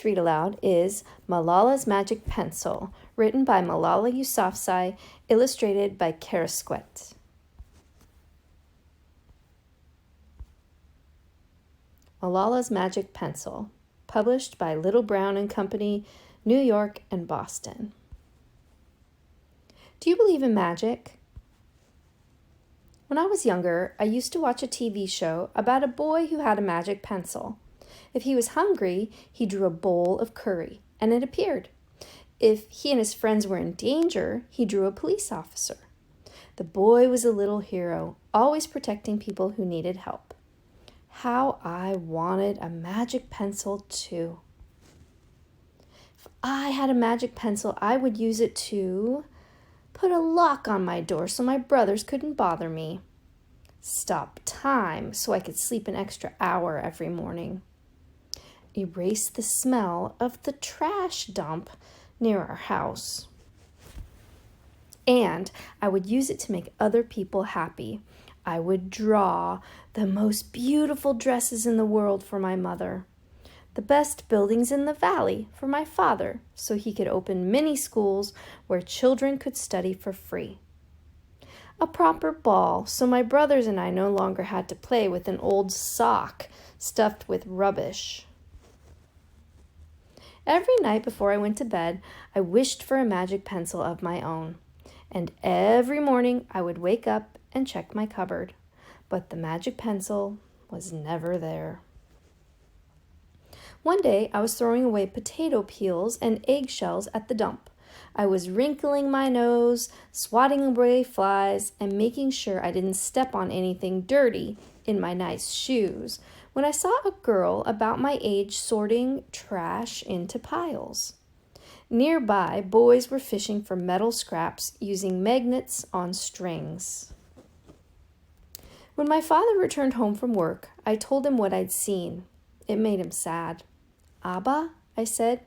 Today's read aloud is Malala's Magic Pencil, written by Malala Yousafzai, illustrated by Kara Squett. Malala's Magic Pencil, published by Little Brown and Company, New York and Boston. Do you believe in magic? When I was younger, I used to watch a TV show about a boy who had a magic pencil. If he was hungry, he drew a bowl of curry, and it appeared. If he and his friends were in danger, he drew a police officer. The boy was a little hero, always protecting people who needed help. How I wanted a magic pencil too. If I had a magic pencil, I would use it to put a lock on my door so my brothers couldn't bother me. Stop time so I could sleep an extra hour every morning. Erase the smell of the trash dump near our house. And I would use it to make other people happy. I would draw the most beautiful dresses in the world for my mother, the best buildings in the valley for my father, so he could open mini schools where children could study for free. A proper ball so my brothers and I no longer had to play with an old sock stuffed with rubbish. Every night before I went to bed, I wished for a magic pencil of my own. And every morning I would wake up and check my cupboard. But the magic pencil was never there. One day I was throwing away potato peels and eggshells at the dump. I was wrinkling my nose, swatting away flies, and making sure I didn't step on anything dirty in my nice shoes, when I saw a girl about my age sorting trash into piles. Nearby, boys were fishing for metal scraps using magnets on strings. When my father returned home from work, I told him what I'd seen. It made him sad. "Abba?" I said.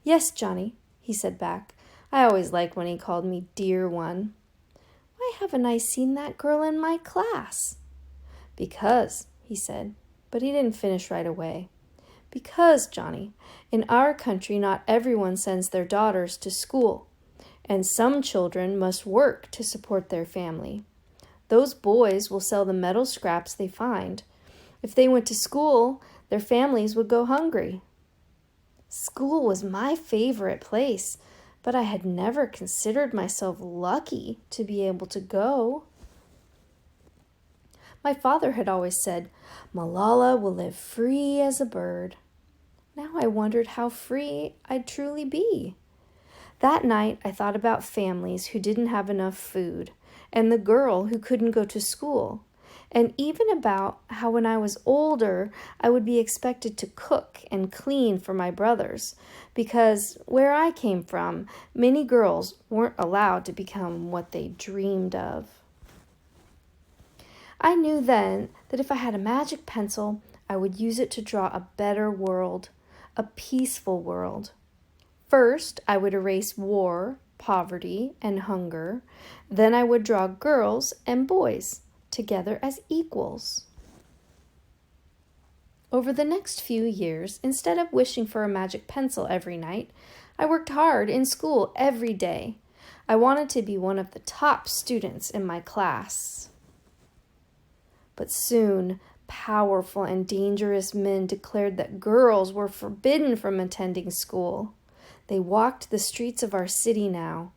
"Yes, Johnny," he said back. I always liked when he called me dear one. "Why haven't I seen that girl in my class?" "Because," he said, but he didn't finish right away. "Because, Johnny, in our country not everyone sends their daughters to school, and some children must work to support their family. Those boys will sell the metal scraps they find. If they went to school, their families would go hungry." School was my favorite place, but I had never considered myself lucky to be able to go. My father had always said, "Malala will live free as a bird." Now I wondered how free I'd truly be. That night I thought about families who didn't have enough food, and the girl who couldn't go to school, and even about how when I was older I would be expected to cook and clean for my brothers, because where I came from, many girls weren't allowed to become what they dreamed of. I knew then that if I had a magic pencil, I would use it to draw a better world, a peaceful world. First, I would erase war, poverty, and hunger. Then I would draw girls and boys together as equals. Over the next few years, instead of wishing for a magic pencil every night, I worked hard in school every day. I wanted to be one of the top students in my class. But soon, powerful and dangerous men declared that girls were forbidden from attending school. They walked the streets of our city now.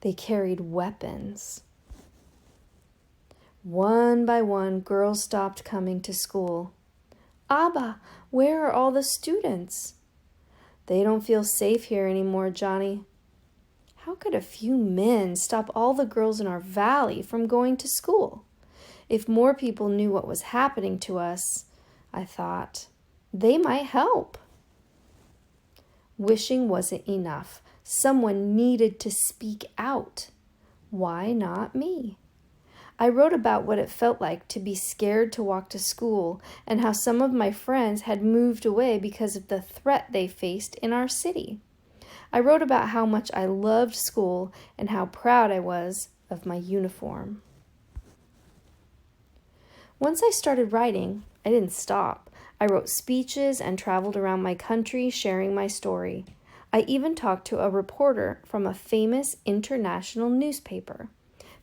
They carried weapons. One by one, girls stopped coming to school. "Abba, where are all the students?" "They don't feel safe here anymore, Johnny." How could a few men stop all the girls in our valley from going to school? If more people knew what was happening to us, I thought, they might help. Wishing wasn't enough. Someone needed to speak out. Why not me? I wrote about what it felt like to be scared to walk to school and how some of my friends had moved away because of the threat they faced in our city. I wrote about how much I loved school and how proud I was of my uniform. Once I started writing, I didn't stop. I wrote speeches and traveled around my country sharing my story. I even talked to a reporter from a famous international newspaper.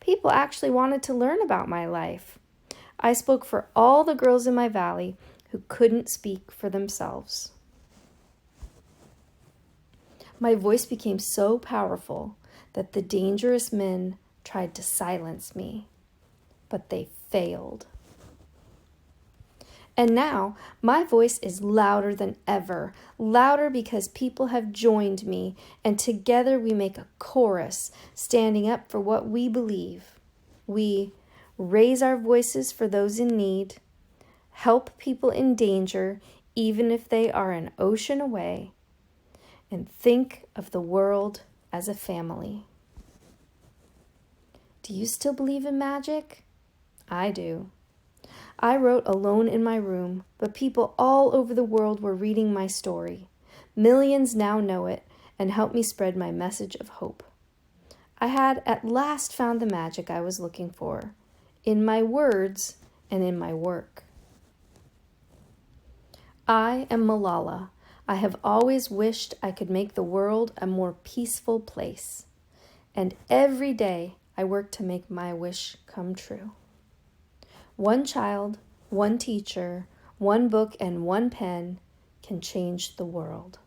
People actually wanted to learn about my life. I spoke for all the girls in my valley who couldn't speak for themselves. My voice became so powerful that the dangerous men tried to silence me, but they failed. And now my voice is louder than ever, louder because people have joined me, and together we make a chorus, standing up for what we believe. We raise our voices for those in need, help people in danger, even if they are an ocean away, and think of the world as a family. Do you still believe in magic? I do. I wrote alone in my room, but people all over the world were reading my story. Millions now know it and help me spread my message of hope. I had at last found the magic I was looking for, in my words and in my work. I am Malala. I have always wished I could make the world a more peaceful place. And every day I work to make my wish come true. One child, one teacher, one book, and one pen can change the world.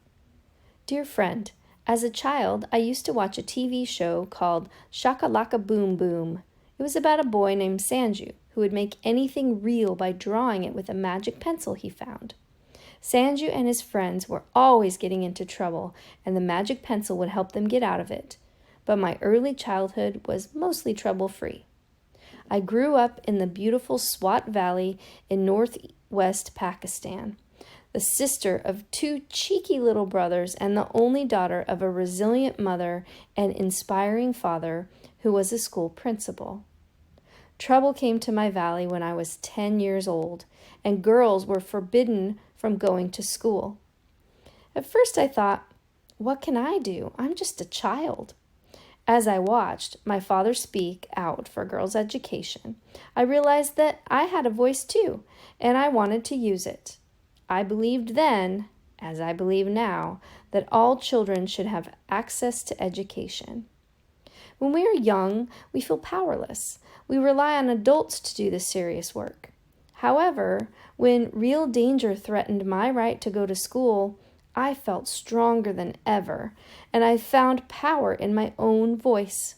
Dear friend, as a child, I used to watch a TV show called Shakalaka Boom Boom. It was about a boy named Sanju who would make anything real by drawing it with a magic pencil he found. Sanju and his friends were always getting into trouble, and the magic pencil would help them get out of it. But my early childhood was mostly trouble-free. I grew up in the beautiful Swat Valley in northwest Pakistan, the sister of two cheeky little brothers and the only daughter of a resilient mother and inspiring father who was a school principal. Trouble came to my valley when I was 10 years old, and girls were forbidden from going to school. At first I thought, what can I do? I'm just a child. As I watched my father speak out for girls' education, I realized that I had a voice too, and I wanted to use it. I believed then, as I believe now, that all children should have access to education. When we are young, we feel powerless. We rely on adults to do the serious work. However, when real danger threatened my right to go to school, I felt stronger than ever, and I found power in my own voice.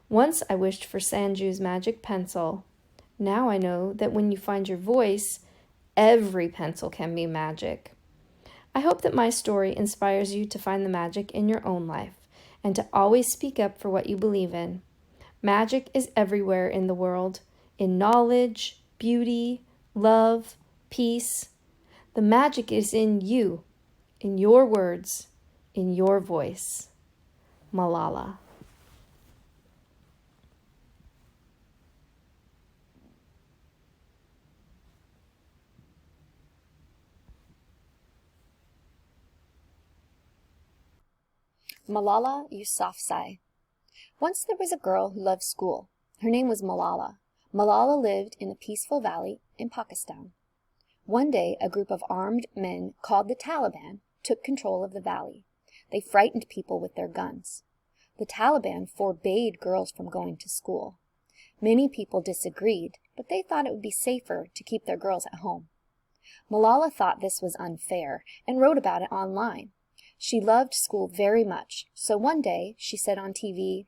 Once I wished for Sanju's magic pencil. Now I know that when you find your voice, every pencil can be magic. I hope that my story inspires you to find the magic in your own life and to always speak up for what you believe in. Magic is everywhere in the world, in knowledge, beauty, love, peace. The magic is in you. In your words, in your voice. Malala. Malala Yousafzai. Once there was a girl who loved school. Her name was Malala. Malala lived in a peaceful valley in Pakistan. One day, a group of armed men called the Taliban took control of the valley. They frightened people with their guns. The Taliban forbade girls from going to school. Many people disagreed, but they thought it would be safer to keep their girls at home. Malala thought this was unfair and wrote about it online. She loved school very much, so one day she said on TV,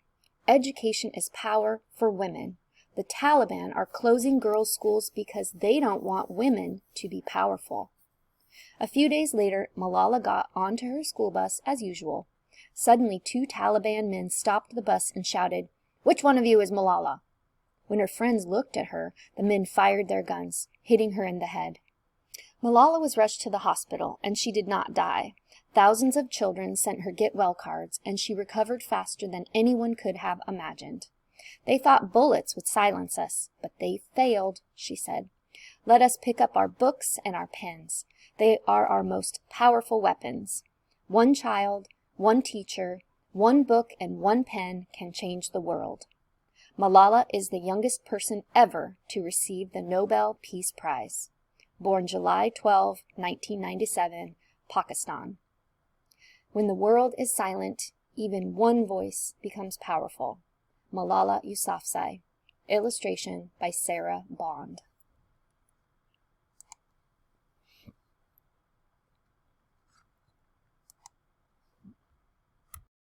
"Education is power for women. The Taliban are closing girls' schools because they don't want women to be powerful." A few days later, Malala got onto her school bus as usual. Suddenly, two Taliban men stopped the bus and shouted, "Which one of you is Malala?" When her friends looked at her, the men fired their guns, hitting her in the head. Malala was rushed to the hospital, and she did not die. Thousands of children sent her get-well cards, and she recovered faster than anyone could have imagined. "They thought bullets would silence us, but they failed," she said. "Let us pick up our books and our pens. They are our most powerful weapons. One child, one teacher, one book, and one pen can change the world." Malala is the youngest person ever to receive the Nobel Peace Prize. born July 12, 1997, Pakistan. When the world is silent, even one voice becomes powerful. Malala Yousafzai. Illustration by Sarah Bond.